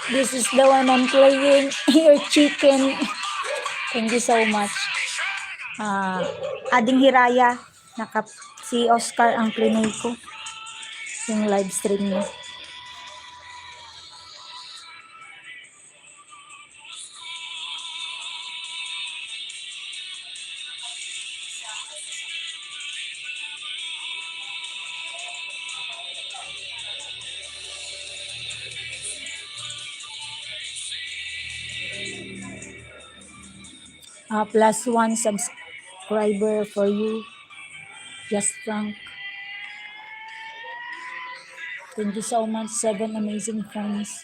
This is the one I'm playing. Your chicken. Thank you so much. Ading Hiraya. Si Oscar ang plinay ko. Yung live stream niya. +1 subscriber for you. Just Frank. Thank you so much. 7 amazing friends.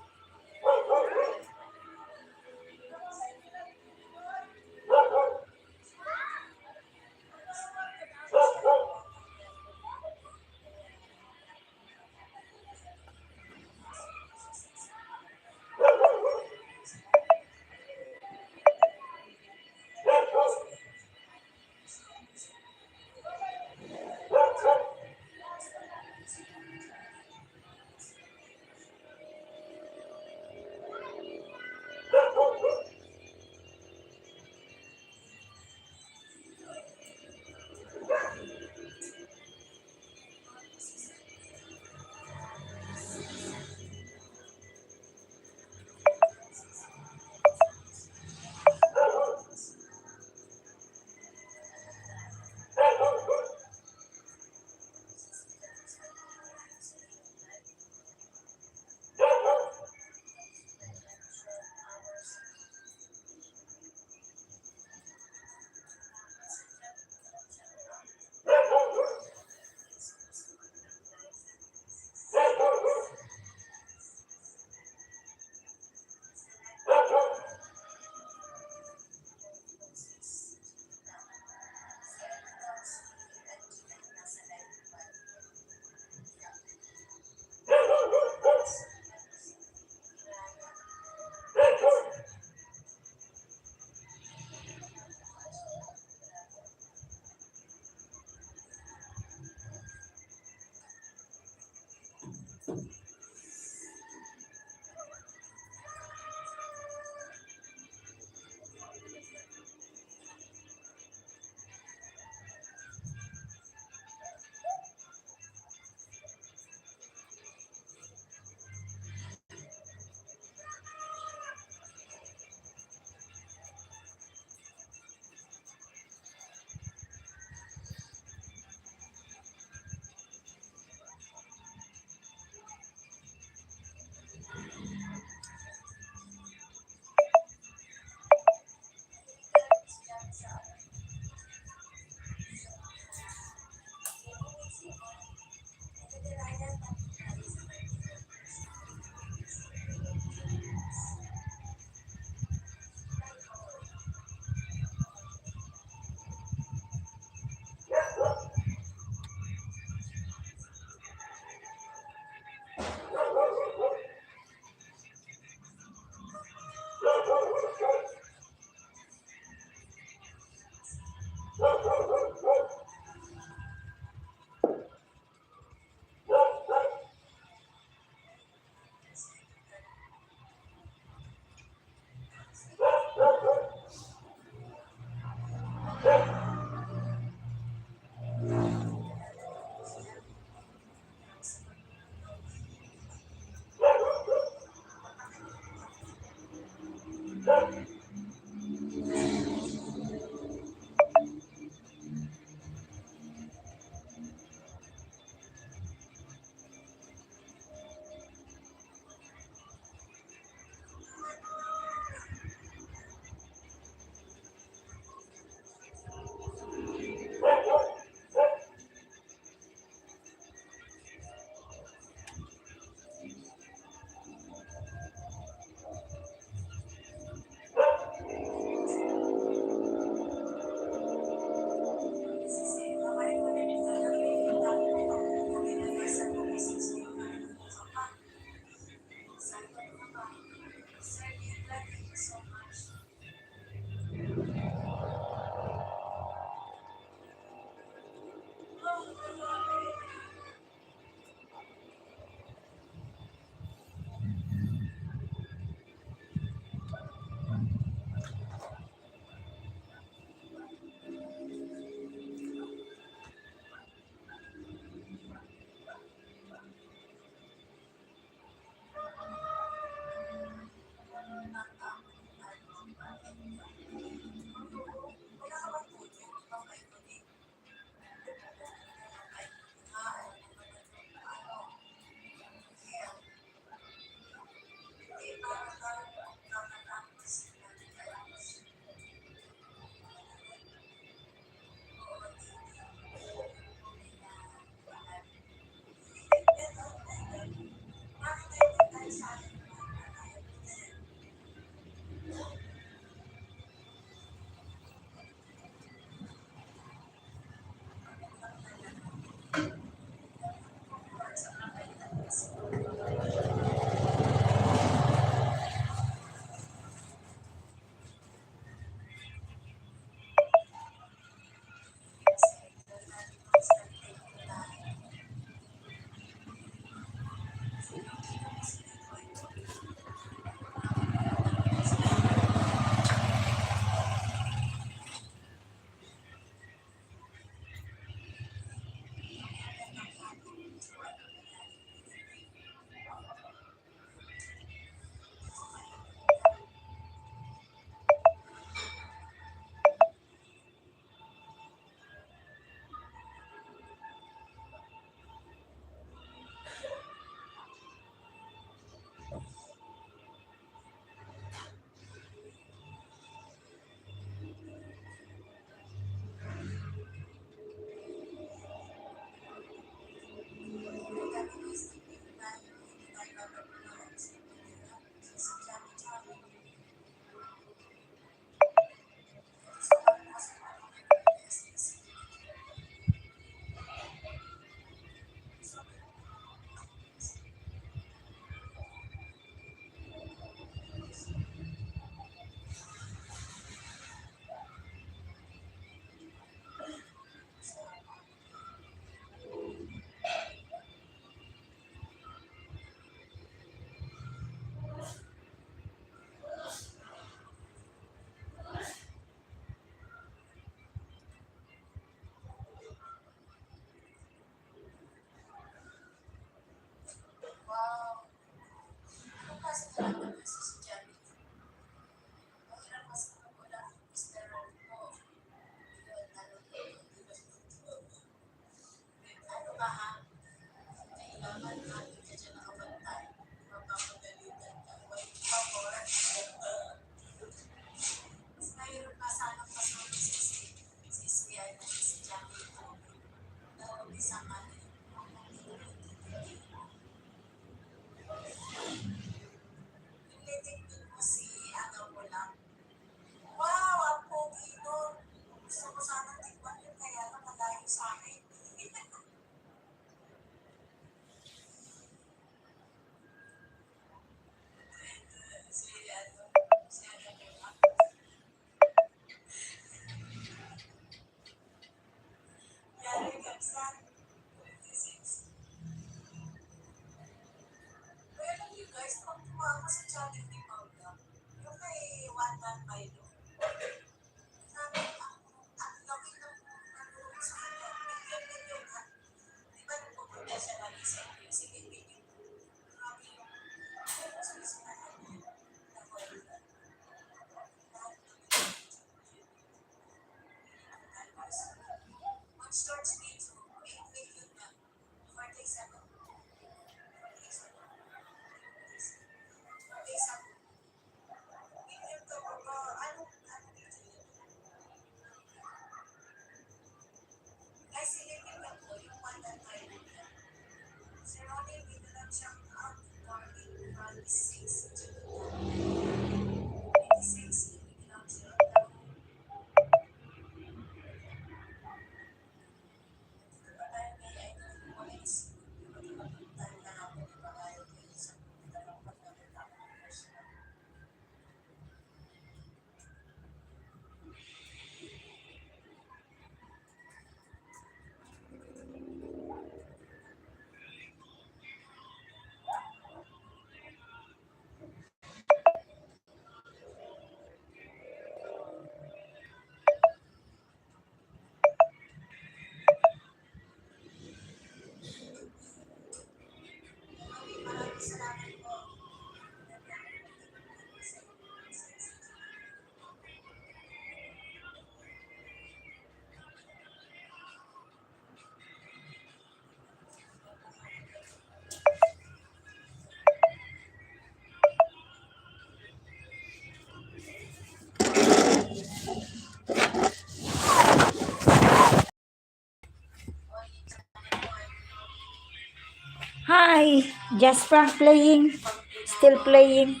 Hi, just Frank playing, still playing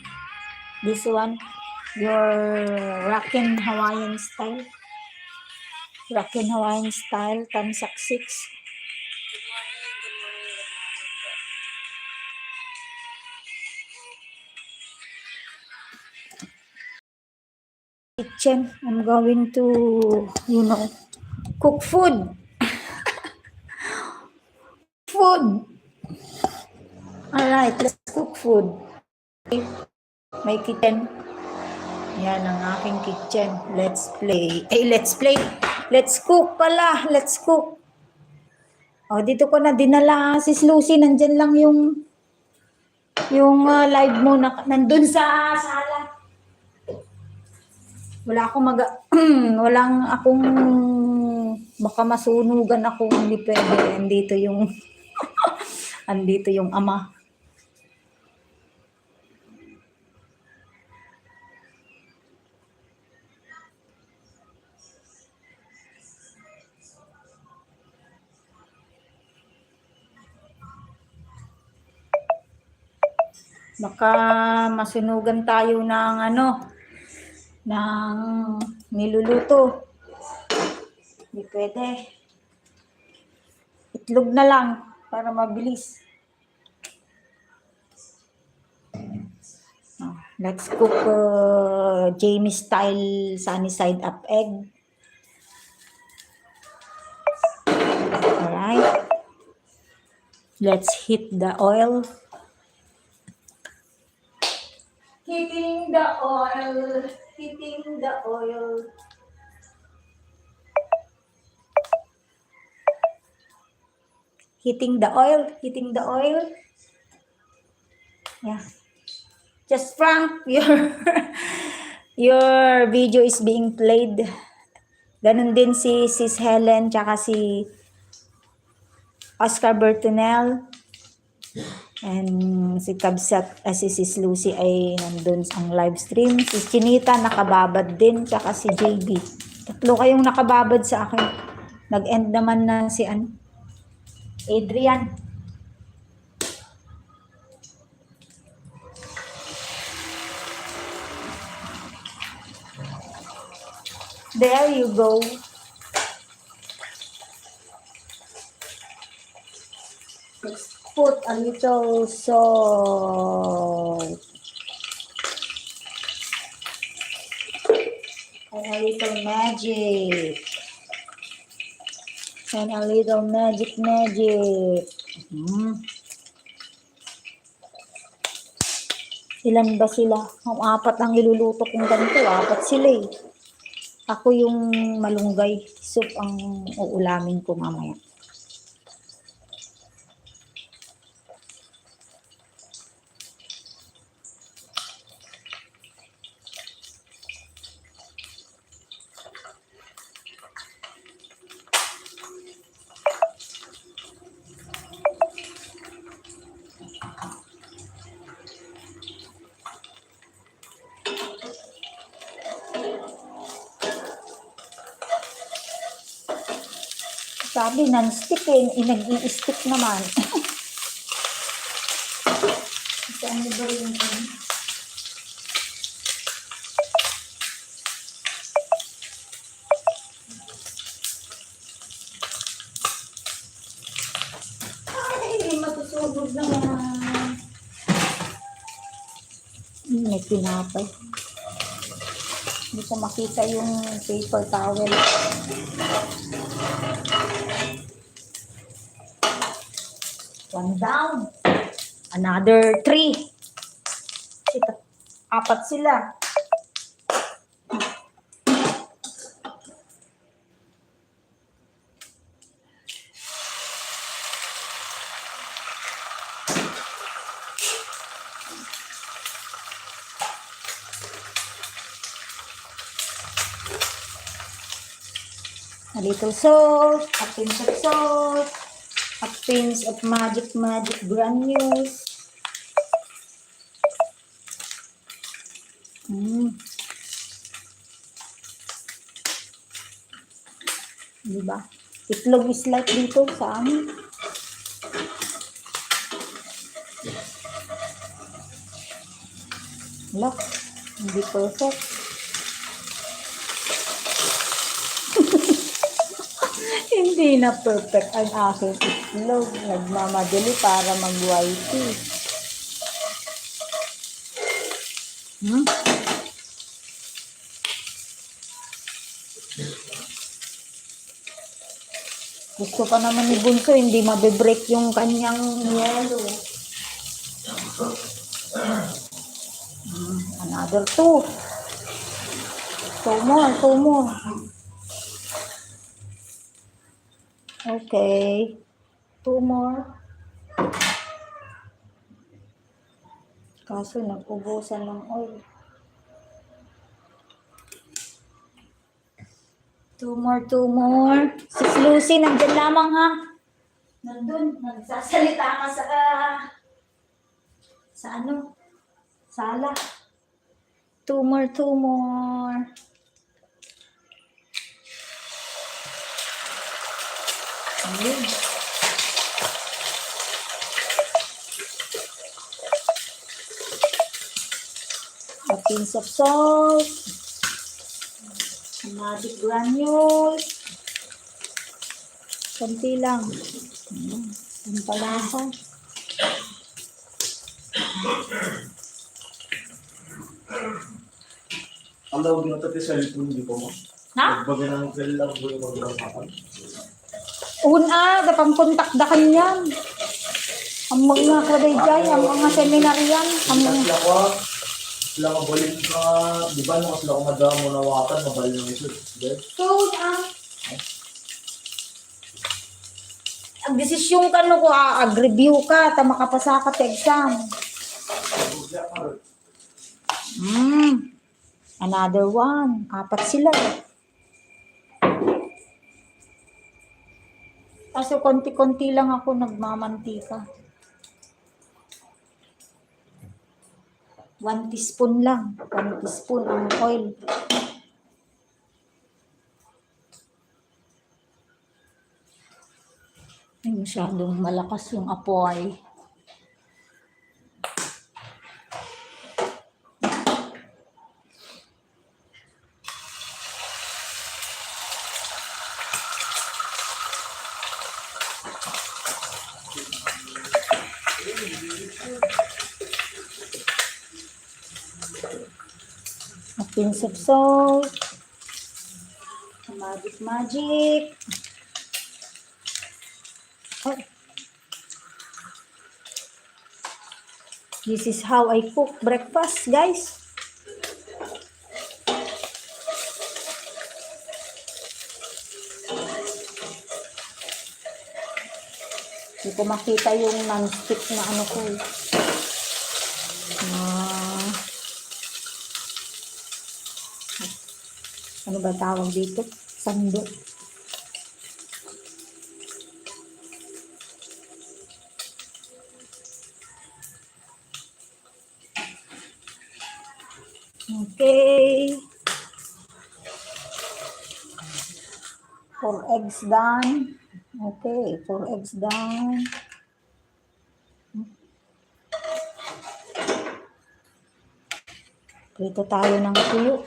this one, your Rockin' Hawaiian style, Tansak 6. Kitchen, I'm going to, cook food. Alright, let's cook food. My kitchen. Yan ang aking kitchen. Let's play. Let's cook pala. Let's cook. Oh, dito ko na dinala si Lucy. Nandyan lang yung live mo na nandun sa sala. Walang akong baka masunugan ako, hindi pwede. Andito yung ama. Baka masunugan tayo ng niluluto. Hindi pwede. Itlog na lang para mabilis. Let's cook Jamie style sunny side up egg. Alright. Let's heat the oil. Heating the oil. Heating the oil. Heating the oil. Heating the oil. Yeah. Just Frank, your video is being played. Ganun din si Sis Helen tsaka si Oscar Bertunel. And si Kabsat, si Sis Lucy ay nandun ang live stream. Si Chinita nakababad din, tsaka si JB. Tatlo kayong nakababad sa akin. Nag-end naman na si Adrian. There you go. Let's put a little salt. And a little magic. And a little magic. Ilan ba sila? Kung apat ang iluluto kong ganito, apat sila eh. Ako yung malunggay soup ang uulamin ko mamaya. Sabi, non-stick eh. Nag-i-stick naman. Saan ba yung ay, matusugod naman. May pinapay. Hindi ko makita yung paper towel. One down. Another 3. Ito, apat sila. A little salt, a pinch of salt, a pinch of magic granules. Diba? Itlog is like dito sa amin. Wala, hindi perfect. Hindi na perfect ang aking itlog. Nagmamadali para mag-whitey. Gusto pa naman ni Bunso, hindi mabibreak yung kanyang yellow. Another 2. 2 more. Okay. 2 more. Kaso nag-ubusan ng oil. 2 more. Si Lucy, nandyan lamang ha. Nandun, nagsasalita ka sa ano? Sala. 2 more. Ayun. A pinch of salt. Magic granules. Kunti lang. Ang palasa. Ang daw ginatati sa cellphone, di ko mo. Ha? Baga ng cellphone, baga mag-usapan. Kapang kontak da kanyan. Ang mga kabaydyan, ang mga seminaryan, ang mga... Sila ka balik ka, di ba nung sila ka madama mo nawakan, mabalik ng isip. Ang desisyon ka no ko, ag-review ka, ta makapasa ka sa exam. Another 1. 4 sila. Kaso konti-konti lang ako nagmamantika. 1 teaspoon lang. 1 teaspoon ang oil. Ay, masyadong malakas yung apoy. A pinch of salt. Magic. This is how I cook breakfast, guys. Hindi ko makita yung non-stick na ano ko. Ano ba tawag dito? Sando. Okay. 4 eggs done. Okay, 4 eggs done. Prito tayo ng tuyo.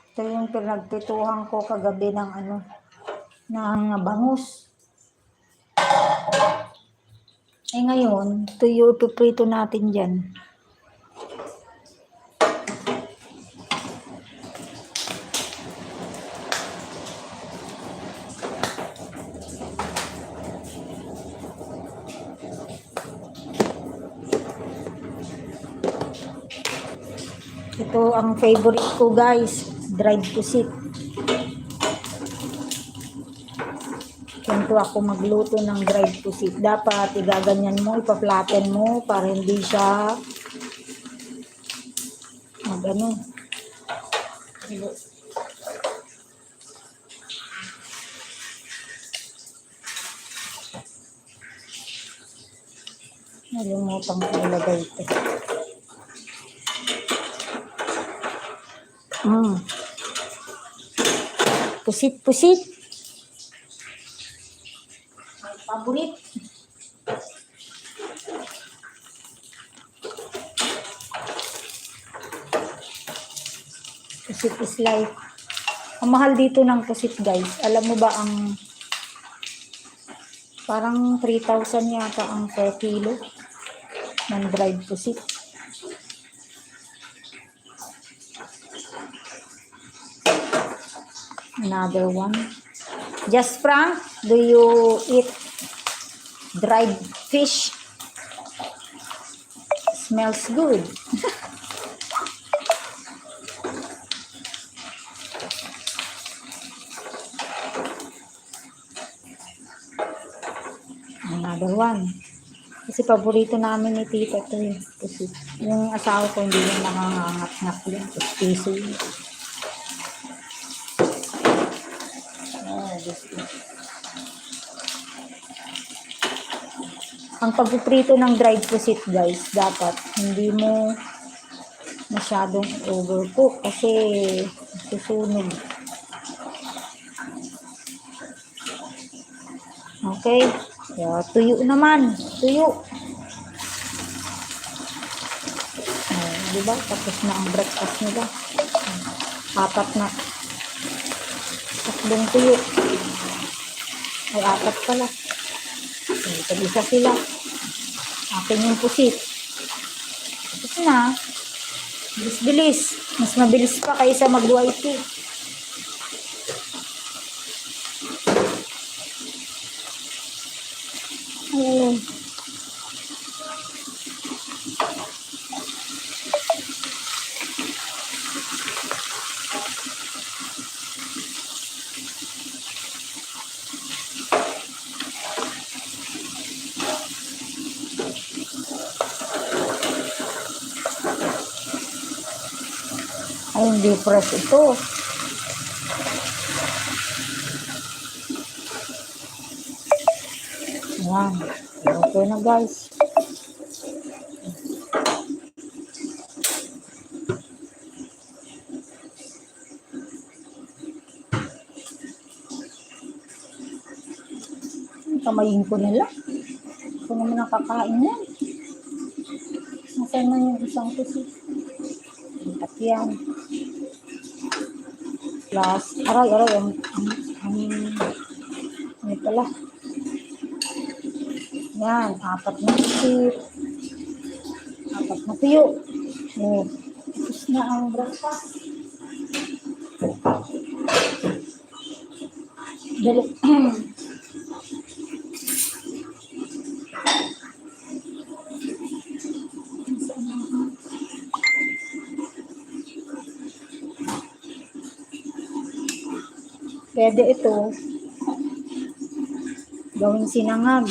Ito yung pinagtituhan ko kagabi ng ng bangus. Eh ngayon, tuyo ipiprito natin dyan. Ito ang favorite ko, guys, dried pusit. Ganito ako magluto ng dried pusit. Dapat igaganyan mo, ipa-flatten mo para hindi siya magano. Nalimutan ko ilagay ito. Pusit-pusit. My favorite. Pusit is life. Ang mahal dito ng pusit, guys. Alam mo ba ang parang 3,000 yata ang per kilo ng dried pusit. Another one. Just Frank, do you eat dried fish? Smells good. Another one. Kasi paborito namin ni Tita ito eh. Kasi yung asawa ko hindi yung nangangangat-ngat yan. Piso yun. Ang pagpiprito ng dried pusit, guys, dapat hindi mo masyadong overcook kasi susunog. Okay? Kaya tuyo naman. Tuyo. Diba? Tapos na ang breakfast nila. 4 na. Tatlong tuyo. Ay, 4 pala. Tag-isa sila. Akin yung pusit. Tapos na. Bilis-bilis. Mas mabilis pa kaysa mag-white. Ayun. Ay, hindi fresh ito. Yan. Okay na, guys. Kamayin ko nila. Ito naman nakakain yan. Nasaan na yung isang pusit? At yan. Plus, aray, ano pala. Yan, 4 na pusit. 4 na tuyo. Tapos na ang breakfast. Dali. Pwede ito. Gawing sinangag.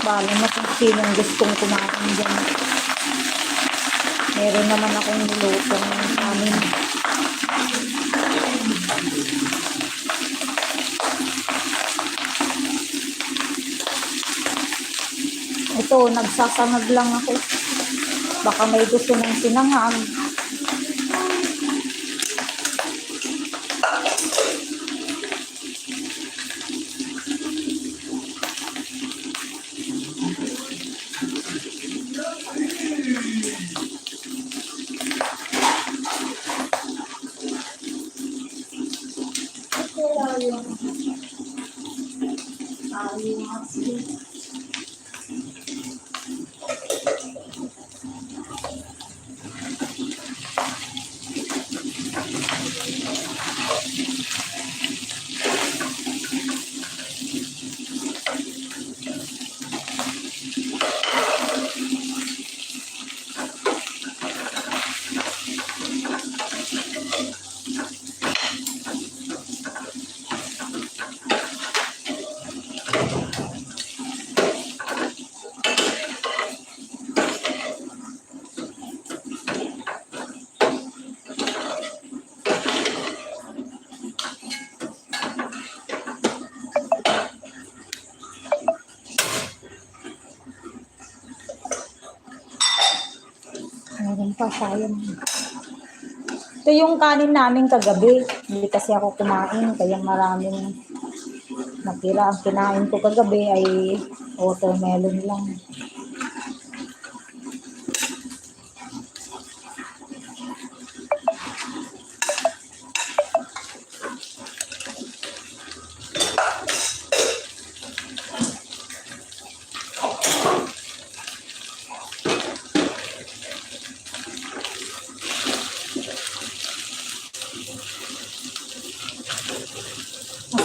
Bala na kung sinong gustong kumain dyan. Meron naman akong nilutong amin. Ito, nagsasangag lang ako. Baka may gusto ng sinangag. Meron pa, sayang. Ito yung kanin namin kagabi. Hindi kasi ako kumain, kaya maraming natira. Ang kinain ko kagabi ay watermelon lang.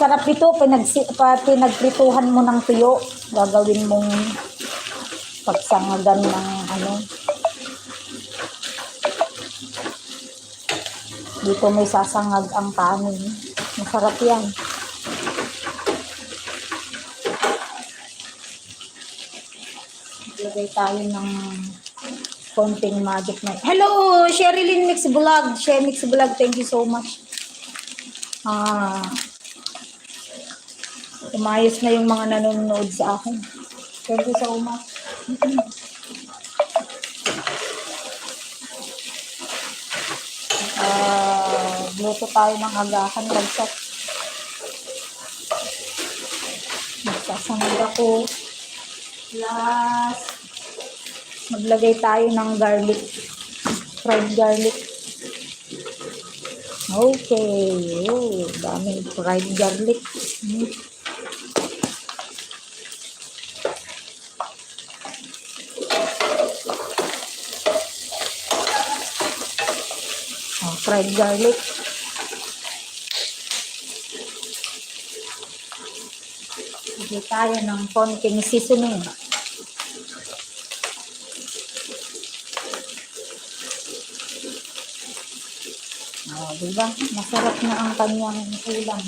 Masarap ito, pinagprituhan mo ng tuyo. Gagawin mong pagsangagan ng ano. Dito may sasangag ang kanin. Masarap yan. Lagay tayo ng konting magic na. Hello, Sherilyn Mix Vlog. Mix Vlog, thank you so much. Umayos na yung mga nanonood sa akin. Thank you so much. Luto tayo ng agahan. Magsasangag ako. Plus, maglagay tayo ng garlic. Fried garlic. Okay. Oh, daming fried garlic. Fried garlic. Lagay tayo ng konting seasoning. Diba? Masarap na ang kanyang ulam.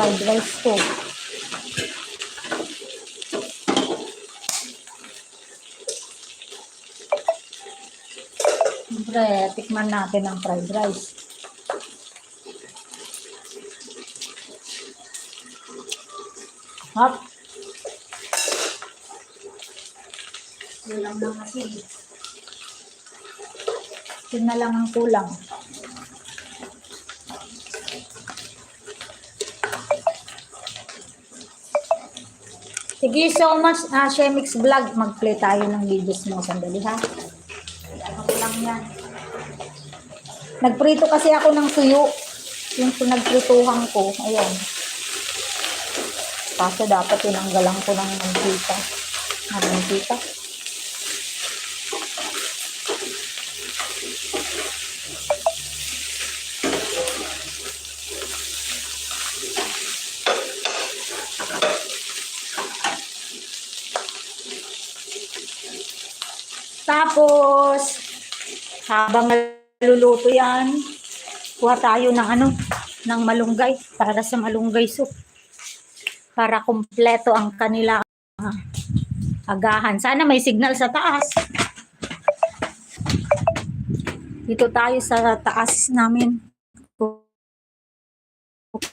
Fried rice ko. Siyempre, tikman natin ang fried rice. Hop. Yun lang na kasi. Yun na lang ang kulang. Sige, so much, Shemix Vlog. Mag-play tayo ng videos mo. Sandali, ha? Ano ko lang yan. Nagprito kasi ako ng tuyo. Yung pinagprituhan ko. Ayan. Kaso dapat tinanggalan ko ng mantika. Mantika. Tapos, habang naluluto yan, kuha tayo ng ng malunggay para sa malunggay soup. Para kumpleto ang kanila agahan. Sana may signal sa taas. Dito tayo sa taas namin.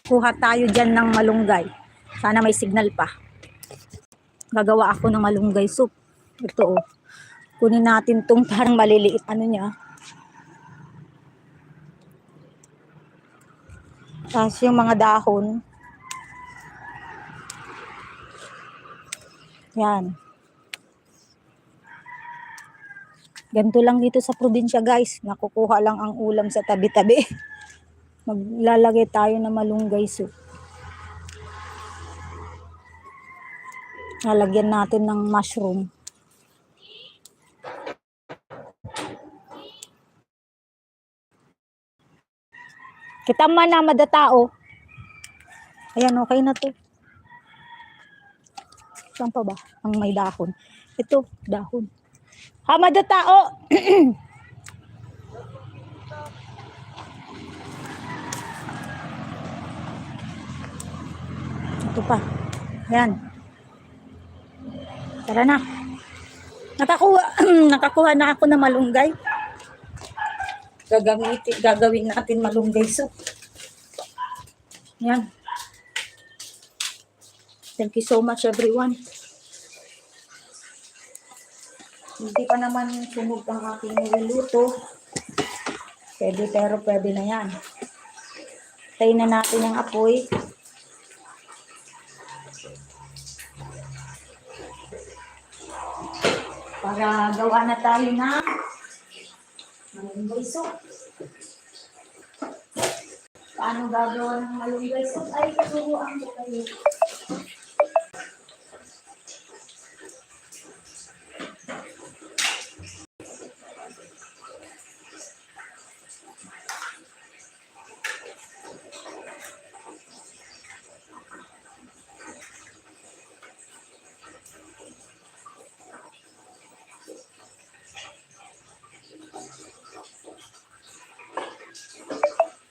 Kuha tayo dyan ng malunggay. Sana may signal pa. Gagawa ako ng malunggay soup. Ito, oh. Kunin natin tong parang maliliit niya. Tapos yung mga dahon. Yan. Ganito lang dito sa probinsya, guys. Nakukuha lang ang ulam sa tabi-tabi. Maglalagay tayo ng malunggay soup. Lalagyan natin ng mushroom. Kita man na madatao. Ayan, okay na to. Saan pa ba? Ang may dahon. Ito, dahon. Ha, madatao! Ito pa. Ayan. Tara na. Nakakuha na ako ng malunggay. Gagawin natin malunggay soup. Yan. Thank you so much, everyone. Hindi pa naman sunog ang aking niluluto. Pero pwede na yan. Tayin na natin ang apoy. Para gawa na tayo na malunggay soup. Paano gagawa ng malunggay soup? Ay, turuan ko kayo.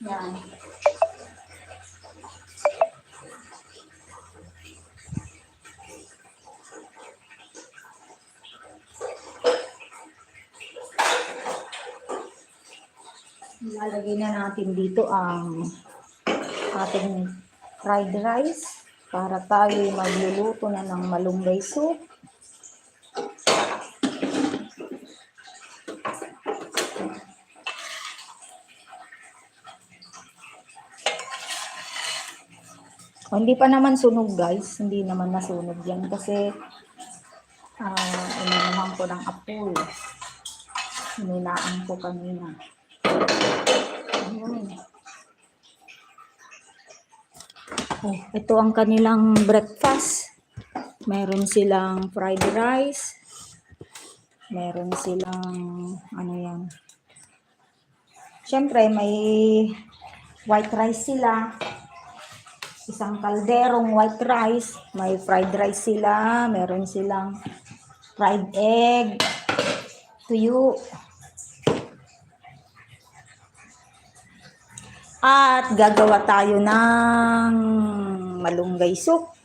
Yan. Ilalagay na natin dito ang ating fried rice para tayo magluluto na ng malunggay soup. O, hindi pa naman sunog, guys. Hindi naman nasunog yan kasi inanuhan ko ng apoy. Hinilaan ko kanina. Ayun. Oh, ito ang kanilang breakfast. Meron silang fried rice. Meron silang yan. Siyempre, may white rice sila. Isang kalderong white rice. May fried rice sila. Meron silang fried egg. Tuyo. At gagawa tayo ng malunggay soup.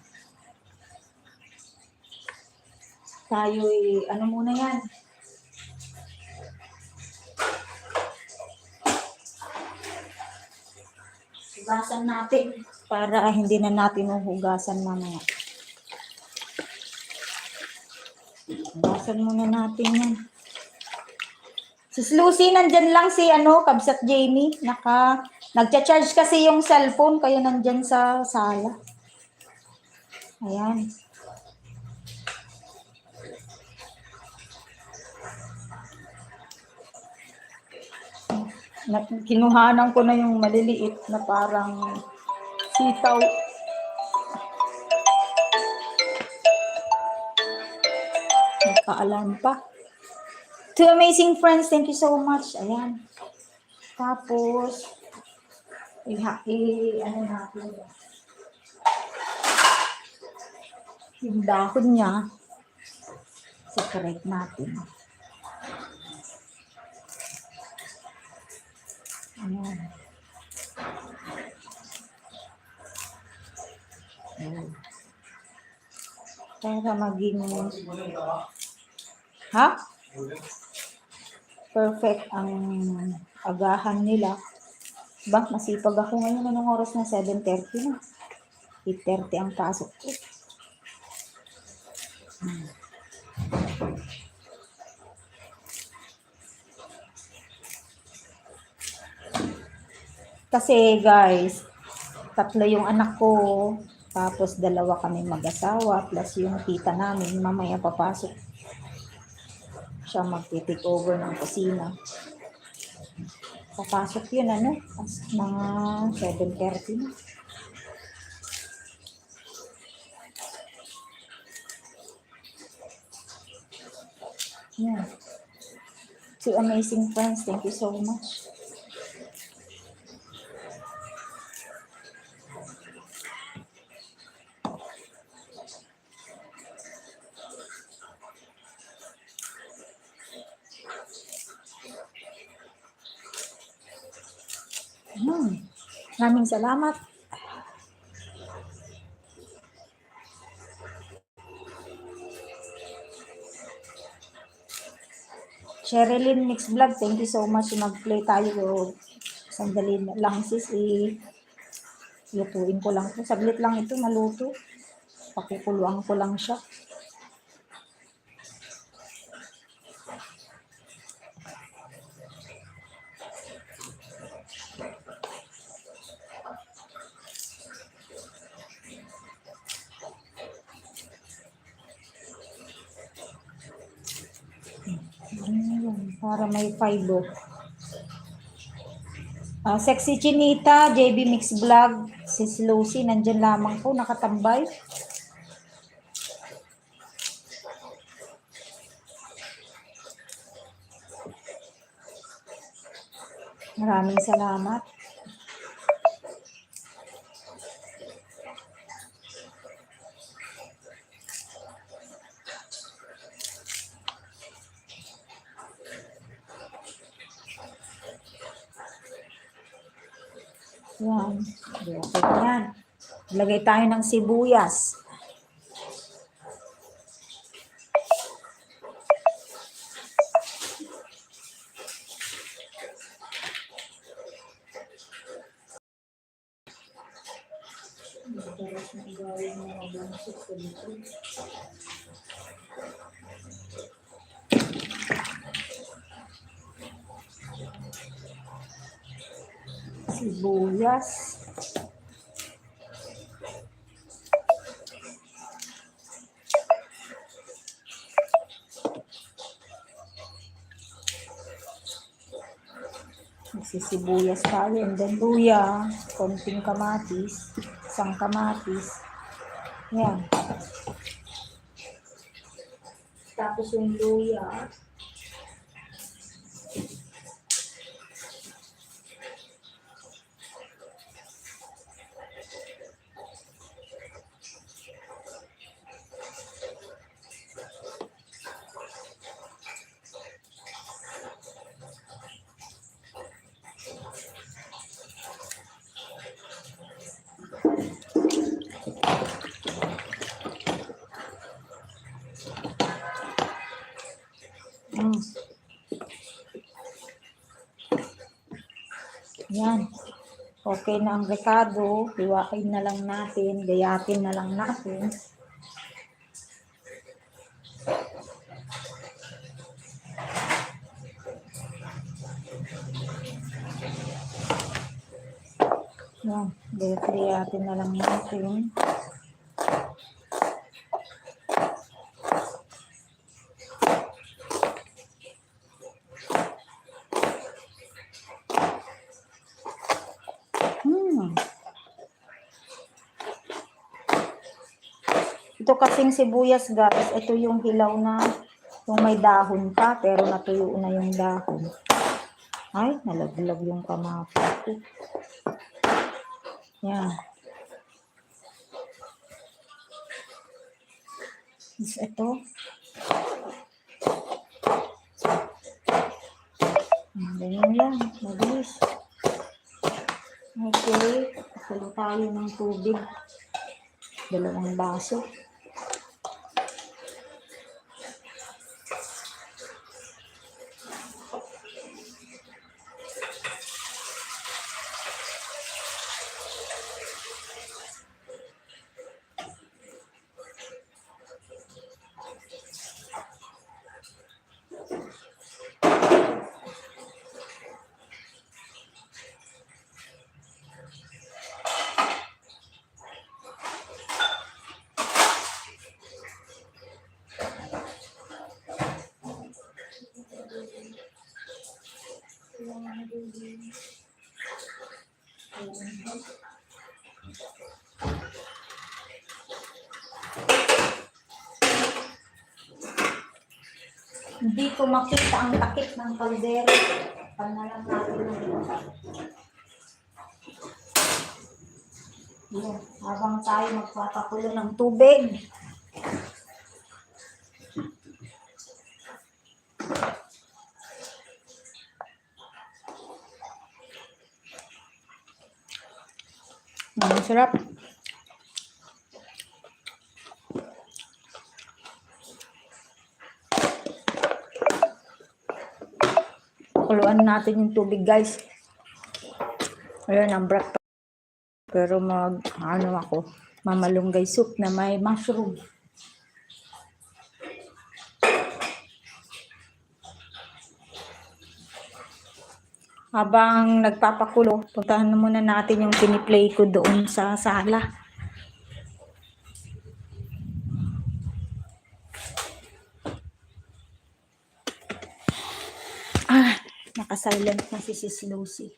Tayo'y, muna yan? Hugasan natin para hindi na natin hugasan mamaya. Hugasan muna natin yan. Si Lucy, nandyan lang si Kabsat Jamie. Nagcha-charge kasi yung cellphone, kaya nandyan sa sala. Ayan. Kinuhanan ko na yung maliliit na parang sitaw. Nagpaalam pa. Two amazing friends, thank you so much. Ayan. Tapos, ano natin. Yung dahon niya, separate natin. Ayan. Ayan. Para maging... Ha? Perfect ang agahan nila. Ba, masipag ako ngayon. Anong oras na? 7:30 na. 8:30 ang pasok ko. Kasi guys, 3 yung anak ko, tapos 2 kami mag-asawa, plus yung tita namin, mamaya papasok. Siya magti-take over ng kusina. Papasok yun, mga 7:30 na. Yeah. Two amazing friends, thank you so much. Maraming salamat. Sherilyn Mix Vlog, thank you so much. Mag-play tayo. Sandali lang sis, lutuin ko lang ito. Saglit lang ito, maluto. Pakukuluan ko lang siya. Para may fiber. Sexy Chinita, JB Mix Vlog, Sis Lucy, nandyan lamang po, nakatambay. Maraming salamat. Yan. Okay yan. Lagay tayo ng sibuyas. Sibuyas. Magsisibuyas tayo, and then luya, konting kamatis, isang kamatis. Yan. Tapos yung luya. Yan. Okay na ang rekado. Hiwain na lang natin. Gayatin na lang natin. Yan, gayatin na lang natin. Ito kasing sibuyas guys, ito yung hilaw na, yung may dahon pa, pero natuyo na yung dahon. Ay, nalaglag yung kamatis ko. Yan. Ito. Ganyan lang, mabilis. Okay, kulo tayo ng tubig. 2 baso. Hindi ko makita ang takip ng kaldero. Panalang natin ng ito. Yan. Habang tayo magpapakulo ng tubig. Sarap. Kuluan natin yung tubig guys. Ayun ang breakfast. Pero mamalunggay soup na may mushroom. Habang nagpapakulo, puntahan na muna natin yung piniplay ko doon sa sala. Naka-silent na si Sis Lucy.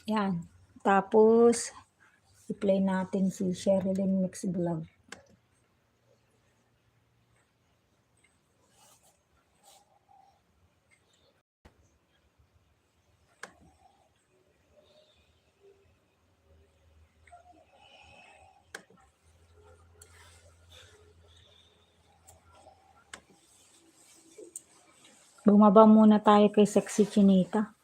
Yan. Tapos, i-play natin si Sherilyn Mix Vlog. Bumaba muna tayo kay Sexy Chinita.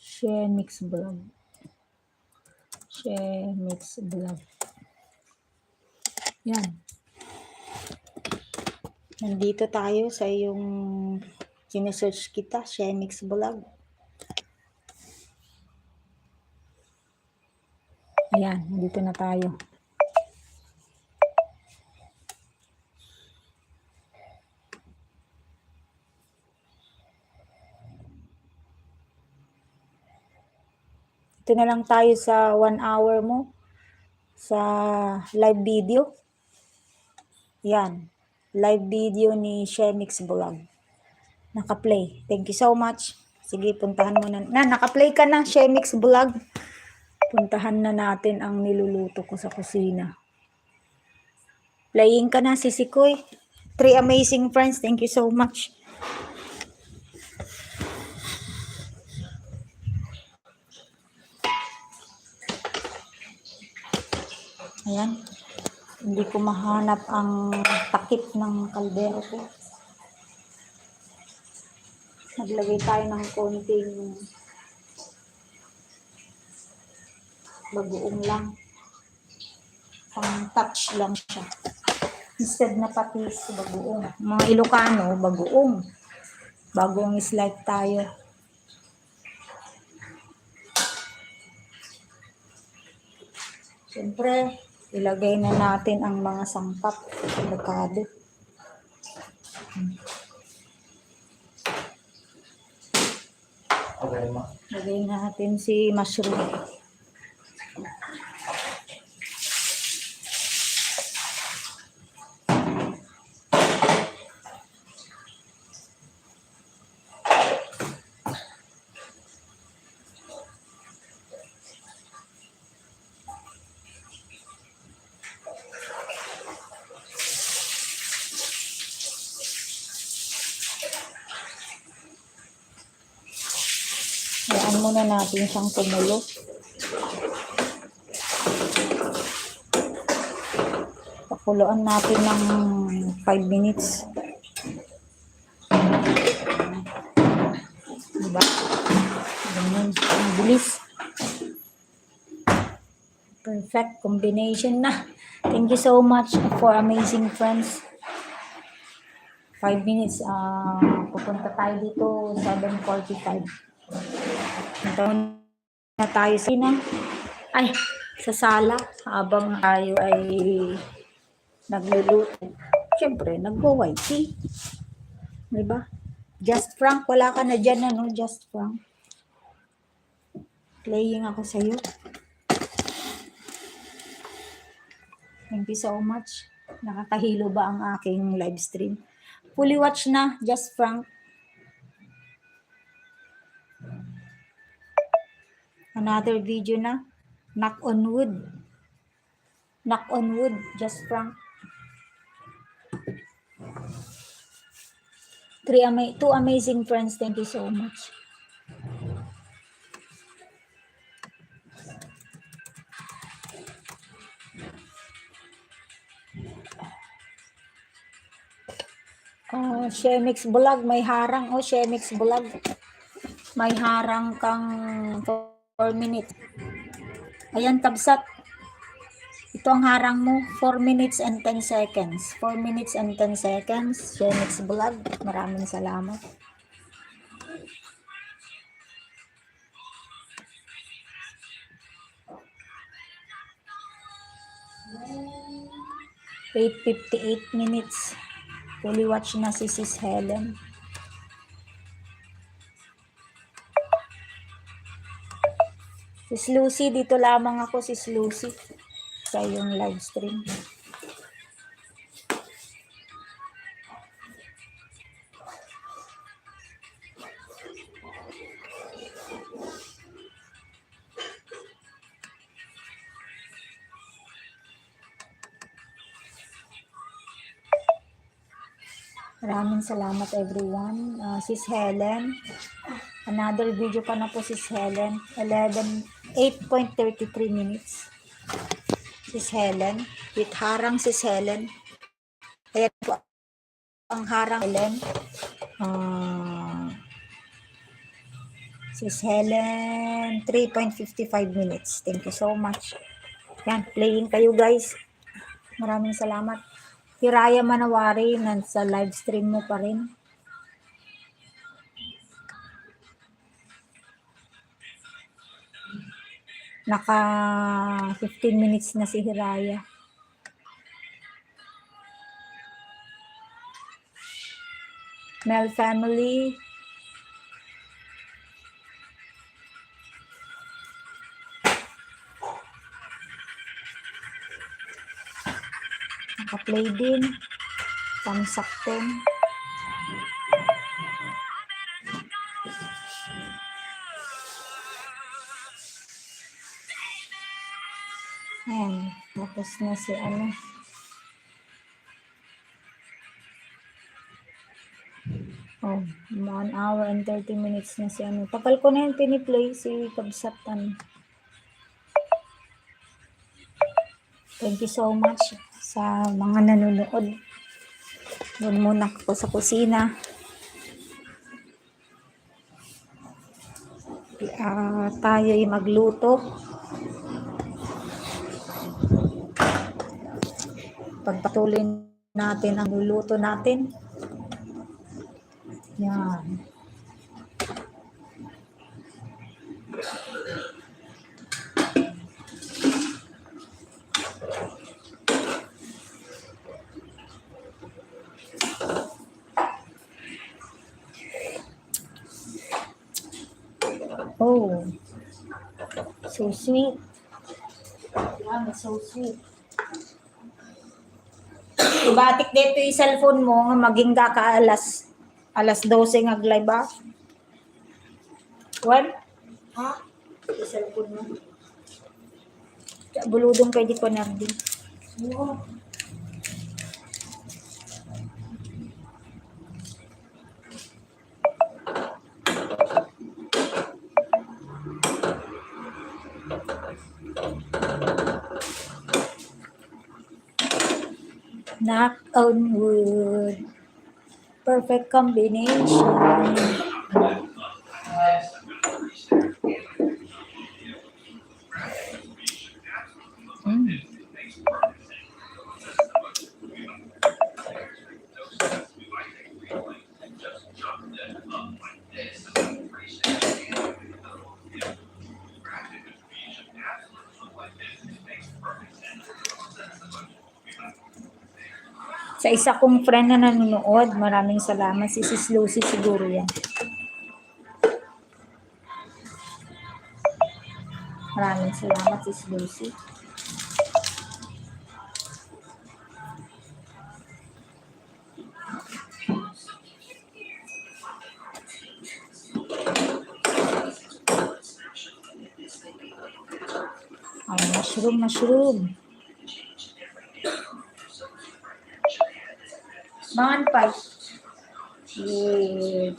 Share Mix Vlog. Share Mix Vlog. Yan. Nandito tayo sa yung sinesearch kita, Share Mix Vlog. Ayan, nandito na tayo. Ito na lang tayo sa 1 hour mo sa live video. Yan. Live video ni Shemix Vlog. Naka-play. Thank you so much. Sige, puntahan mo na. Naka-play ka na, Shemix Vlog. Puntahan na natin ang niluluto ko sa kusina. Playing ka na, Sisikoy. 3 amazing friends. Thank you so much. Ayan. Hindi ko mahanap ang takip ng kaldero ko. Naglagay tayo ng konting bagoong lang. Pang touch lang siya. Instead na patis, bagoong. Mga Ilocano, bagoong. Bagoong is like tayo. Siyempre, ilagay na natin ang mga sangkap. Delikado. Okay, ma. Lagay natin si mushroom. Hayaan muna natin siyang kumulo. Pakuluan natin ng 5 minutes. Diba? Ganun. Ang bilis. Perfect combination na. Thank you so much for amazing friends. 5 minutes. Pupunta tayo dito 7:45. Punta na tayo sa sala habang tayo ay nagluluto. Siyempre, nagwo-white tea. Diba? Just Frank, wala ka na dyan, ano? Just Frank. Playing ako sa'yo. Thank you so much. Nakakahilo ba ang aking live stream? Fully watch na, Just Frank. Another video na. Knock on wood. Knock on wood, Just Frank. Two amazing friends. Thank you so much. Shemix Vlog, may harang. Shemix Vlog. May harang kang 4 minutes. Ayan, Kabsat. Ito ang harang mo, 4 minutes and 10 seconds. 4 minutes and 10 seconds. Shemix Vlog, maraming salamat. (8:58) Fully watch na si Sis Helen. Sis Lucy, dito lamang ako, Sis Lucy, sa iyong live stream. Maraming salamat everyone. Sis Helen, another video pa na po, Sis Helen. 8:33 minutes. Sis Helen, with harang Sis Helen. Ayan po ang harang Helen. Sis Helen, 3:55 minutes. Thank you so much. Yan, playing kayo guys. Maraming salamat. Hiraya Manawari, nasa live stream mo pa rin. Naka 15 minutes na si Hiraya. Mel Family. Naka-play din. Tamsakten. Ayan. Tapos na si ano. Oh, 1 hour and 30 minutes na si ano. Tagal ko na yung piniplay si Kabsatan. Thank you so much sa mga nanonood. Doon muna ako sa kusina. Tayo'y magluto. Pagpatuloy natin ang luluto natin. Yan. Oh, so sweet. Yeah, so sweet. Ibatik dito yung cellphone mo nga maging ka alas 12 nga live ba? What? Ha? Yung cellphone mo. Buludong kay di ko nardi. Oo. Knock on wood. Perfect combination. Mm. Sa isa kong friend na nanonood, maraming salamat. Si Sis Lucy siguro yan. Maraming salamat, Sis Lucy. Ay, mushroom. Man pie. Yeah.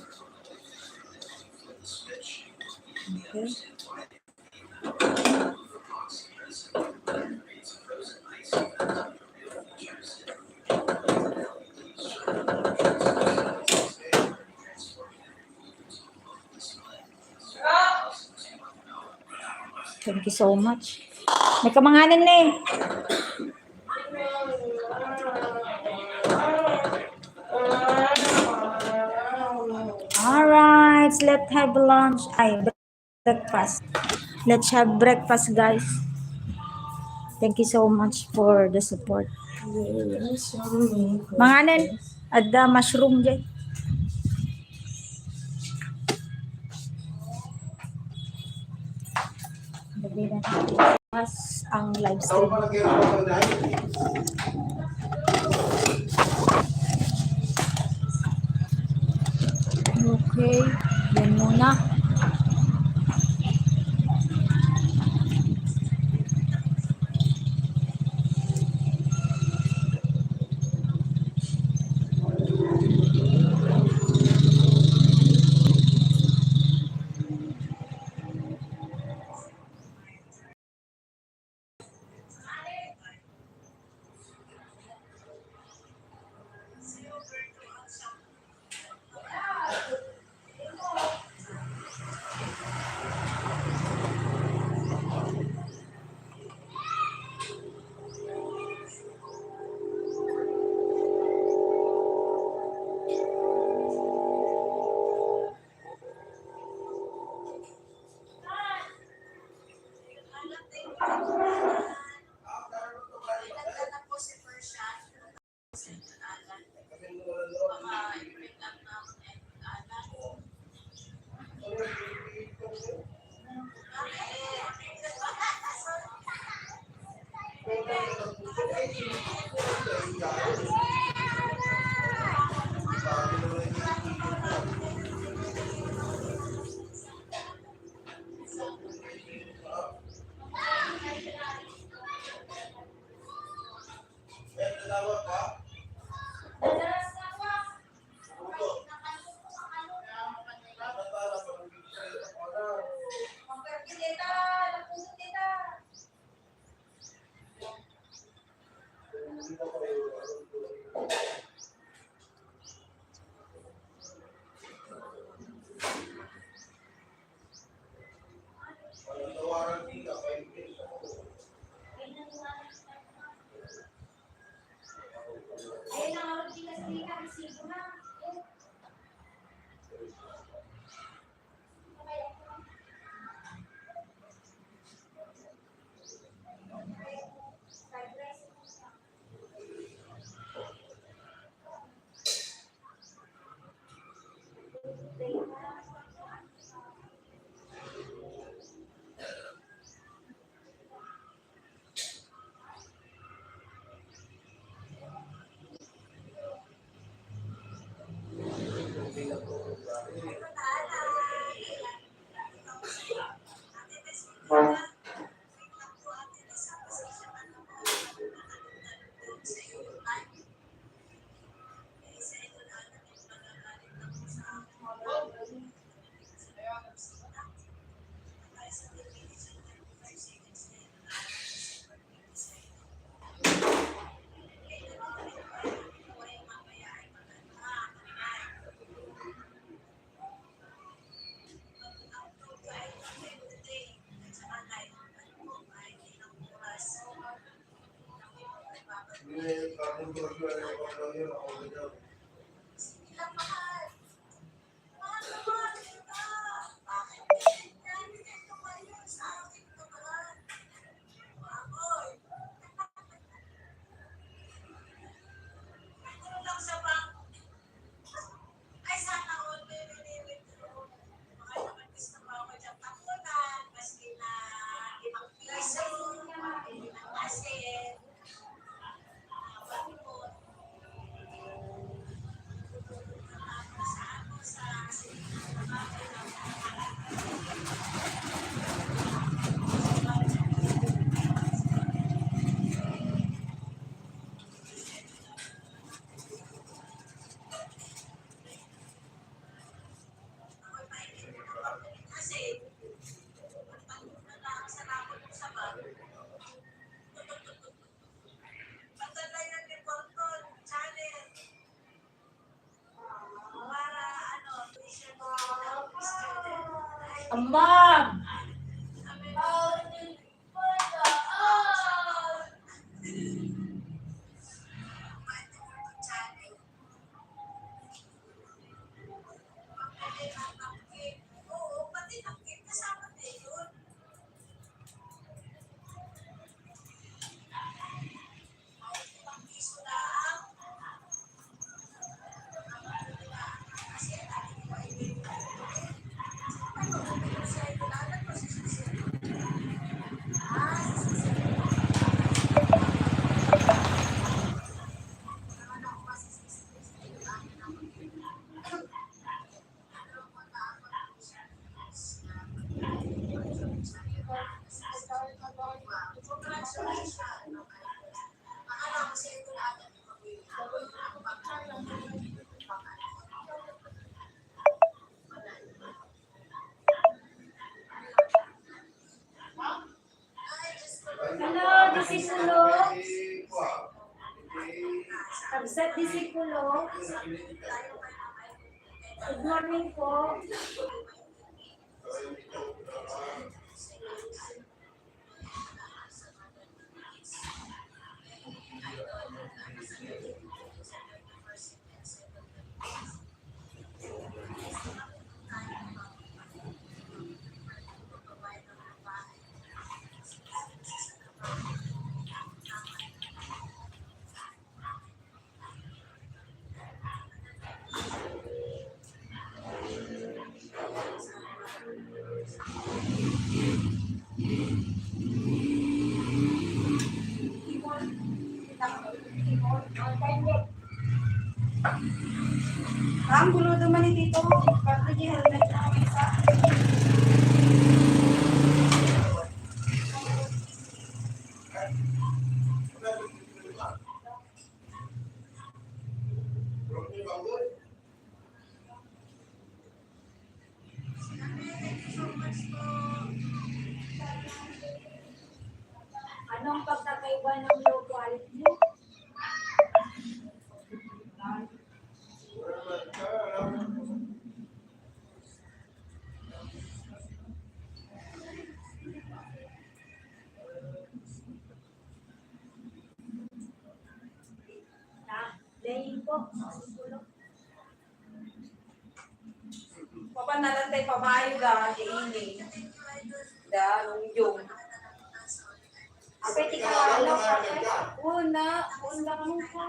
Okay. Thank you so much. May kamanganan na eh. Alright, let's have lunch. Ay, breakfast. Let's have breakfast, guys. Thank you so much for the support. Manganan, ada mushroom dyan. Gabi na mas ang live stream. Okay, yan muna. Mom! Hello, disipulo. Absat disipulo. Good morning po. Ang gulo naman ni Tito. Bakit yung helmet na ang isa? Anong pagkakaiba ng low quality? Laying po. Papanalantay pa maayo ga, ini. Da, nung yung. Apete ka ano? Una mo ko.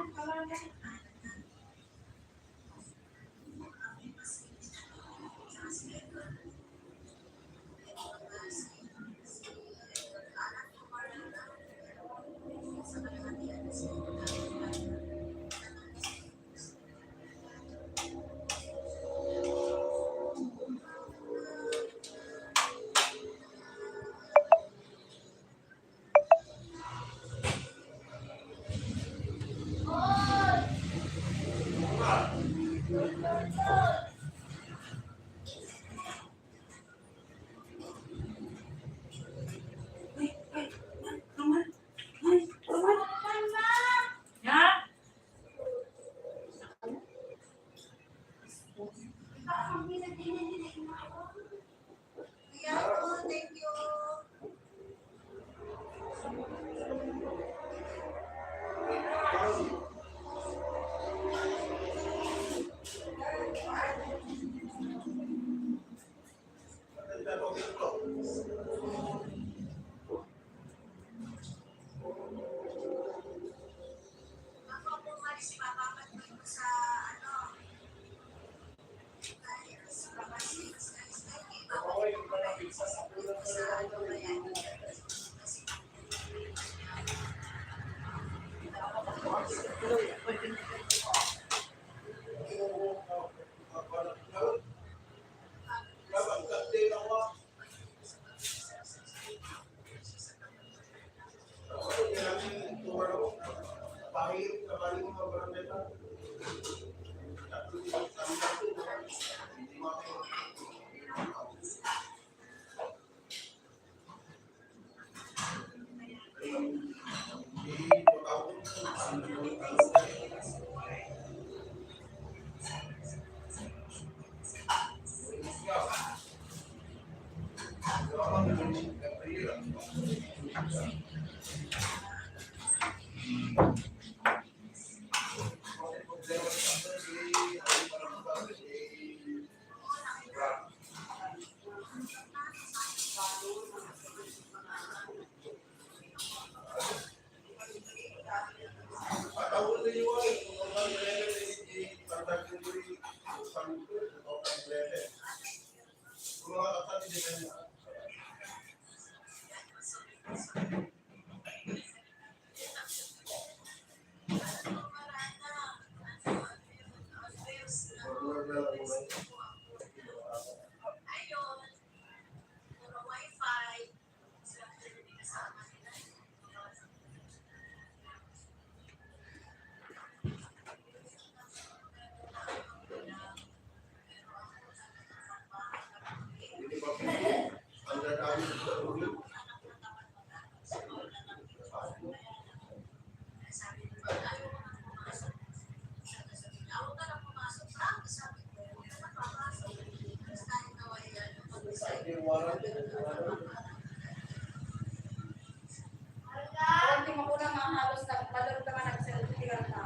Hindi mo ko na mahalos na madalo ka man nagsalita ka na.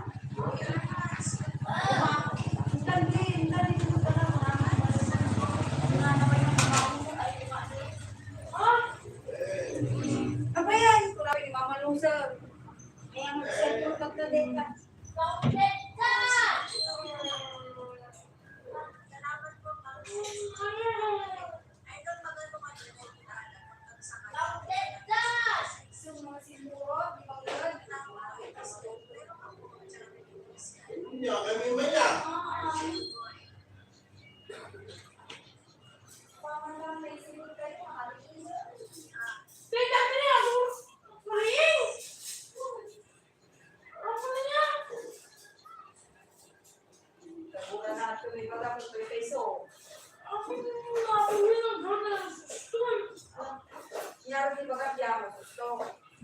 Hindi ko pa lang mga naman yung mga ay apa yan? Kung namin ni Mama Lusa. Kaya mag-cellphone pagdating ka.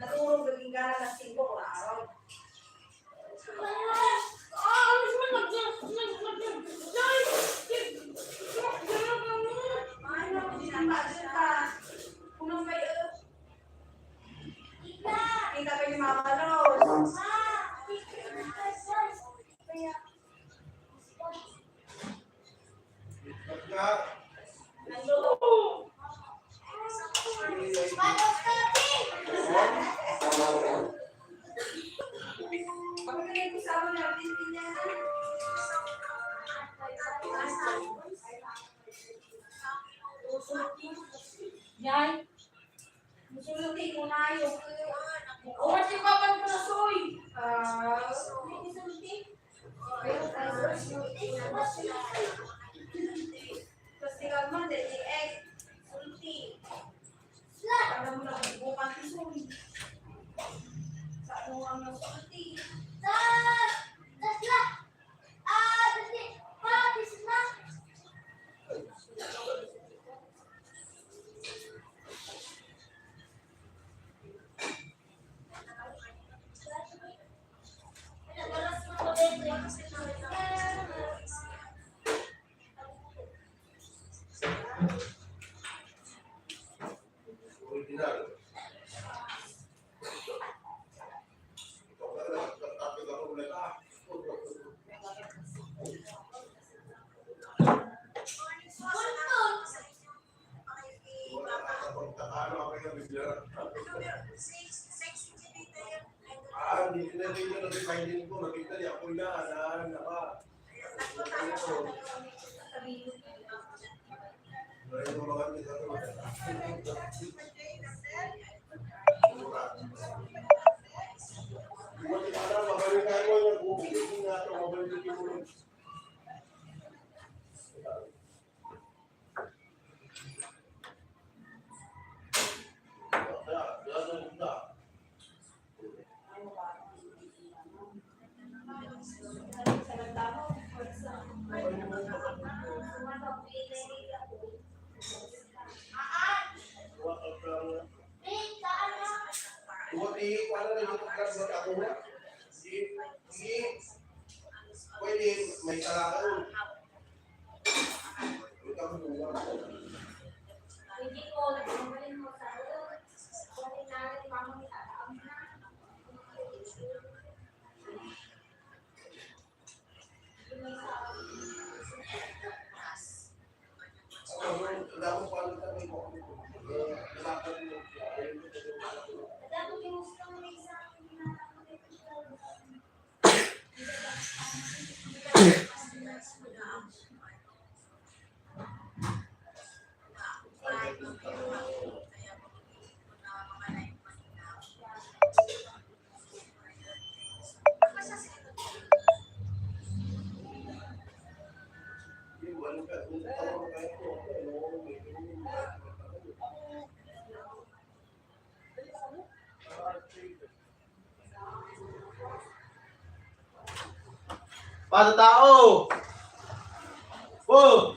Natulog naging gana ng 5 na araw. Kita pa ni Mama Rose. Bakit kayo kasama natin niya? Yan. Musulutin mo na yung what yung papan ko na soy? Hindi musulutin. Tapos tingnan mo, dali egg. Sulti. Para mo na bukan si soy. Sa ano ang sulti? Pwede may salakan. Hindi ko, nagsamalin mo sa kung inalit mama ni Adam na. Dapat pala kami mo. Dapat mo. Dapat yung gusto mo isa Para tao! Oh!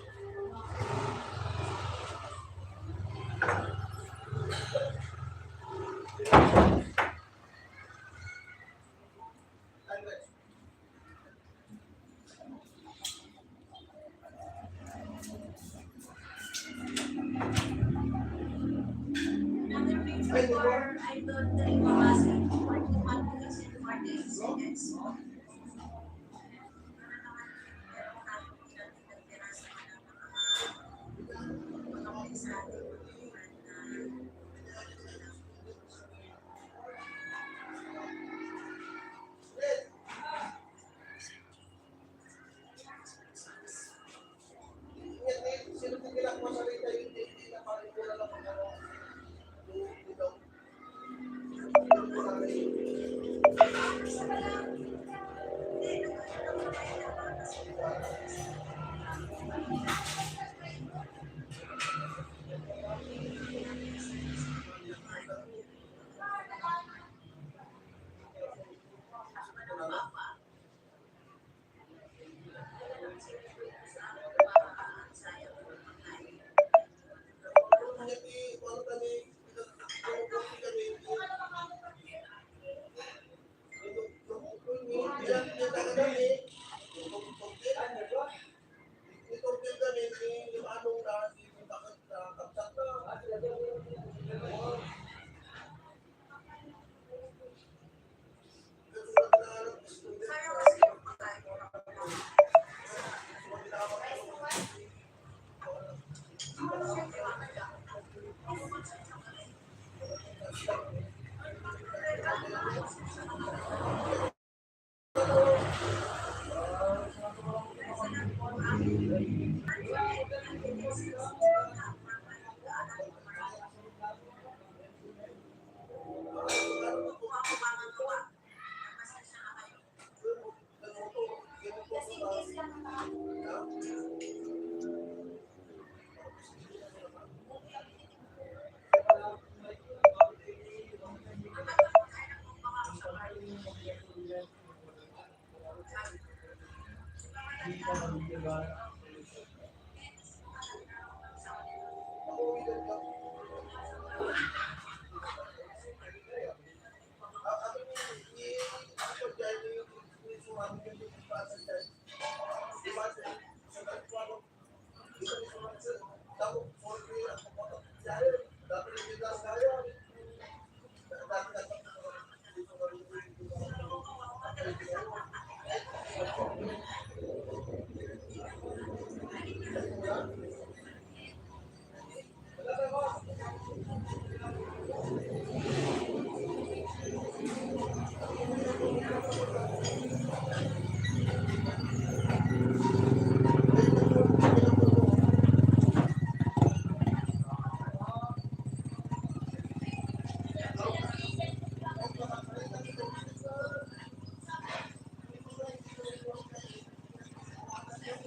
before I don't drink mabasa, for 200 kasi 40 seconds. Sino tigilak mo sa rita yung hindi na parang wala lang ang ano. Ito.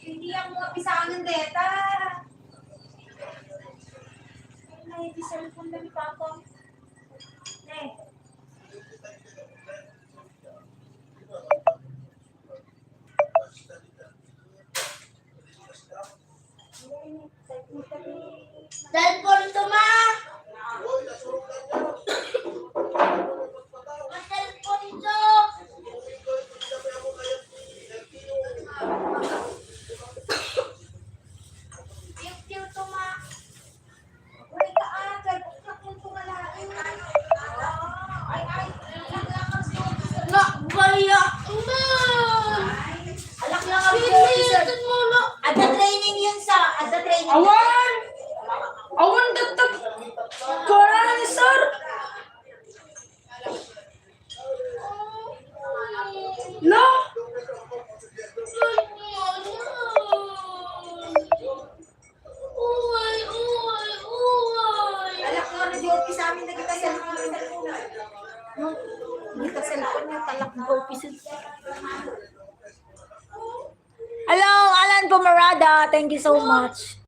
Hindi ang mga pisahan ng data. Ay, di cellphone na ni Papa. Eh. Cellphone ito, ma! Ma, cellphone ito! Tiyo to, ma. Uy, ka agad. Kapunto nga lang. Ay, lang ang source. Na, baya! Ma! Alak lang ang source. Pinitan mo na! At the training yun sa, at the training. Awan! Awan datag Koran ni sir. No. Uway, uway, uway! Alak nga na joke sa amin na kita cellphone. No. Hindi ka cellphone niya talak ng office. Hello, Alan Pumarada. Thank you so much.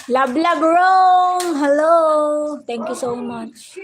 Love, love, Rome. Hello. Thank you so much.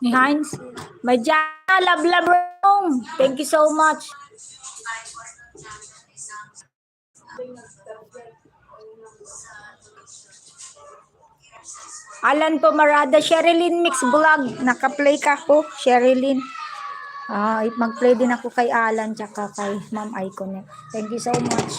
Ni Heinz. Majana, love, love, Rome. Thank you so much. Alan Pomarada, Sherilyn Mix Vlog. Naka-play ka po, Sherilyn. Mag-play din ako kay Alan tsaka kay Ma'am Icon. Thank you so much.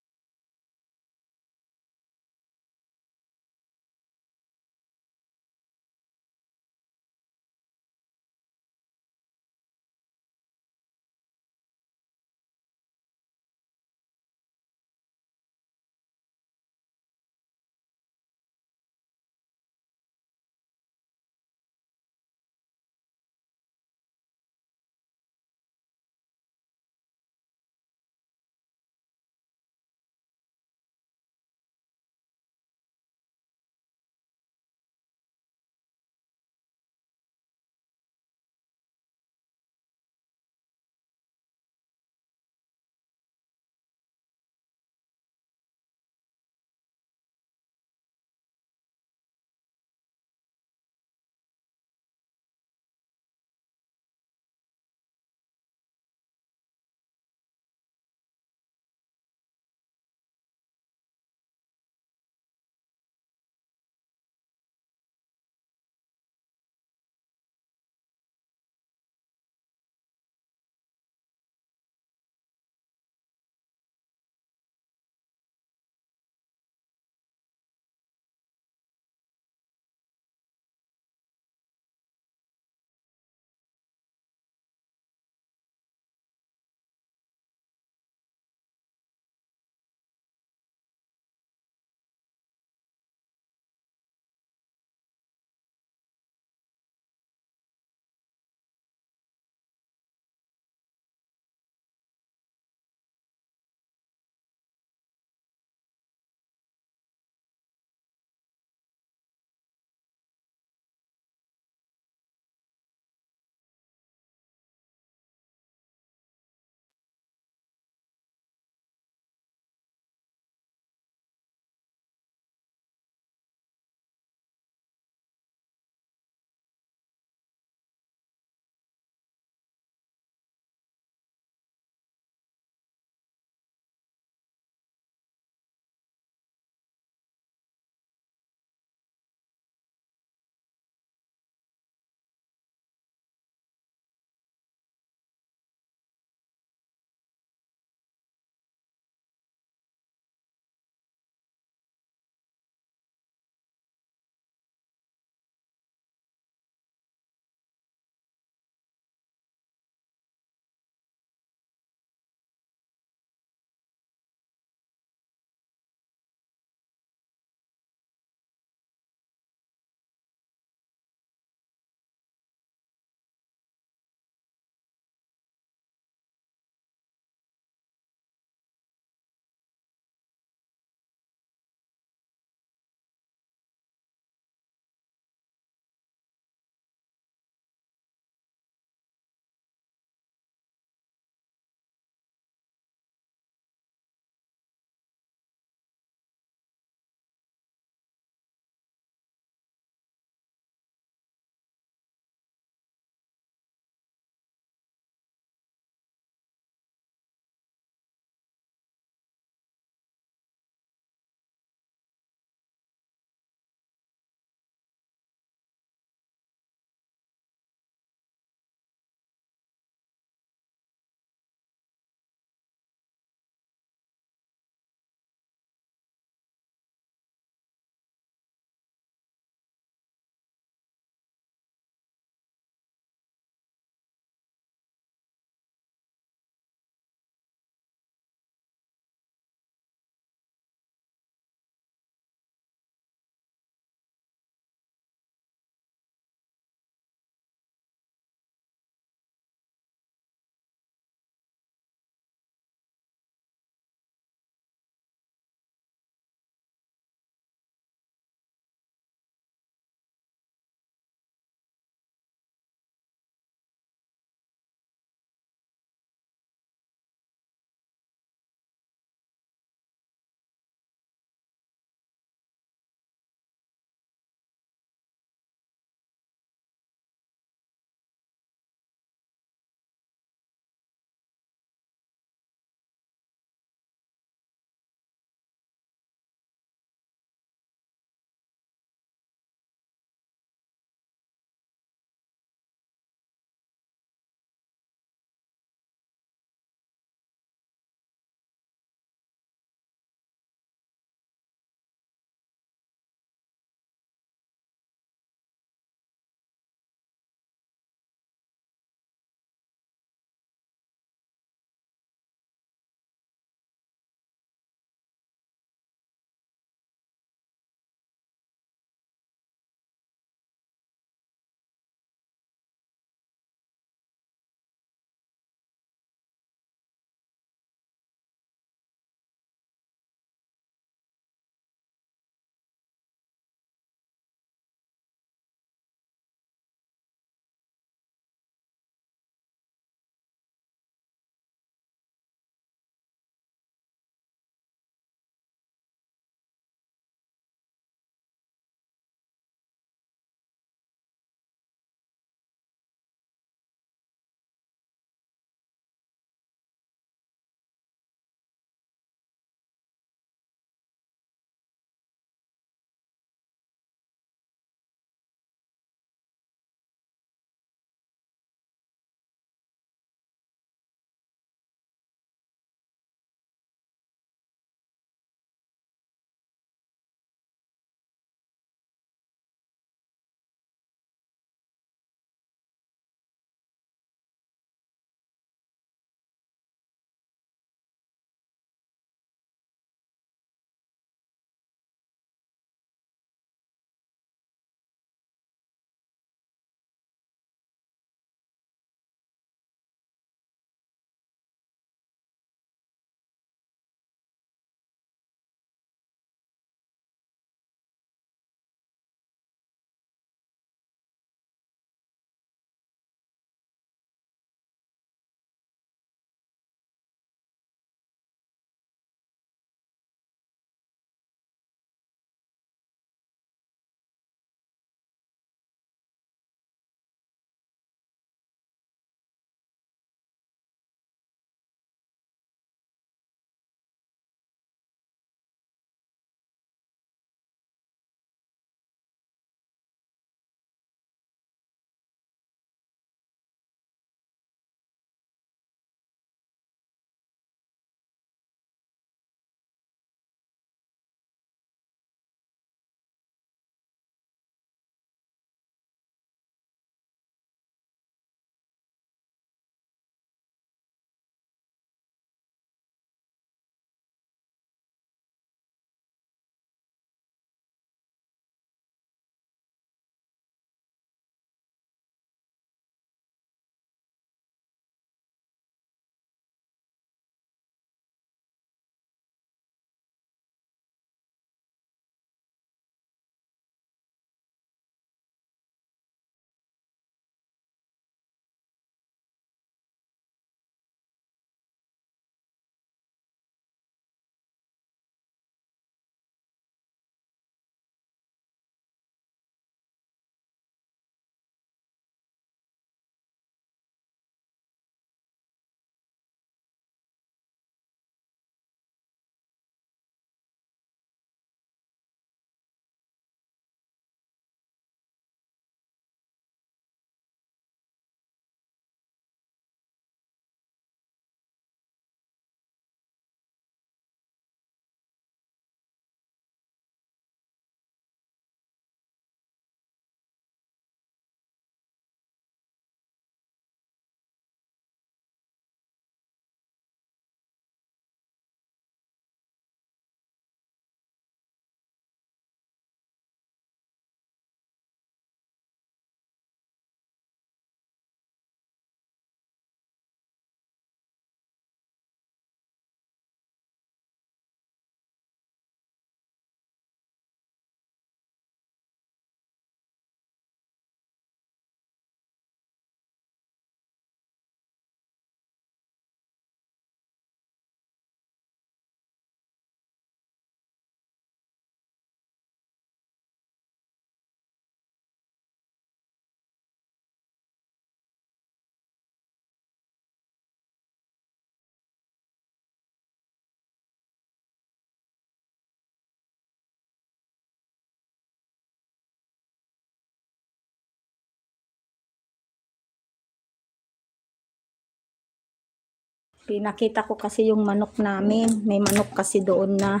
Pinakita ko kasi yung manok namin. May manok kasi doon na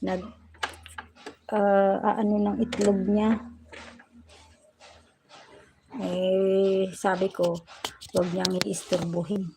nag ano ng itlog niya. Sabi ko, huwag niyang iisturbuhin.